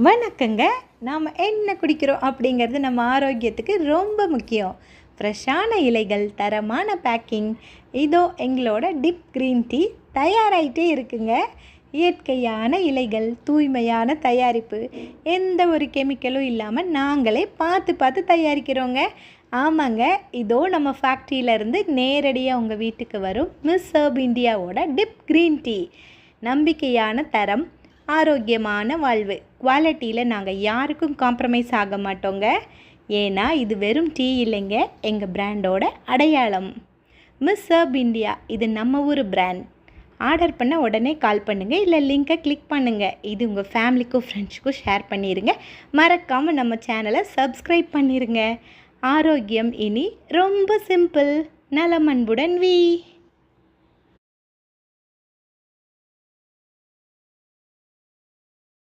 வணக்கங்க. நாம் என்ன குடிக்கிறோம் அப்படிங்கிறது நம்ம ஆரோக்கியத்துக்கு ரொம்ப முக்கியம். ஃப்ரெஷ்ஷான இலைகள், தரமான பேக்கிங், இதோ எங்களோட டிப் க்ரீன் டீ தயாராகிட்டே இருக்குங்க. இயற்கையான இலைகள், தூய்மையான தயாரிப்பு, எந்த ஒரு கெமிக்கலும் இல்லாமல் நாங்களே பார்த்து பார்த்து தயாரிக்கிறோங்க. ஆமாங்க, இதோ நம்ம ஃபேக்ட்ரியிலேருந்து நேரடியாக உங்கள் வீட்டுக்கு வரும் மிஸ் ஹெர்ப் இந்தியாவோட டிப் க்ரீன் டீ. நம்பிக்கையான தரம், ஆரோக்கியமான வாழ்வு. குவாலிட்டியில் நாங்கள் யாருக்கும் காம்ப்ரமைஸ் ஆக மாட்டோங்க. ஏன்னா இது வெறும் டீ இல்லைங்க, எங்கள் பிராண்டோட அடையாளம். மிஸ் ஹெர்ப் இந்தியா, இது நம்ம ஊர் பிராண்ட். ஆர்டர் பண்ண உடனே கால் பண்ணுங்கள், இல்லை லிங்க்கை கிளிக் பண்ணுங்கள். இது உங்கள் ஃபேமிலிக்கும் ஃப்ரெண்ட்ஸுக்கும் ஷேர் பண்ணிடுங்க. மறக்காமல் நம்ம சேனலை சப்ஸ்கிரைப் பண்ணிடுங்க. ஆரோக்கியம் இனி ரொம்ப சிம்பிள். நலம் அன்புடன் வி.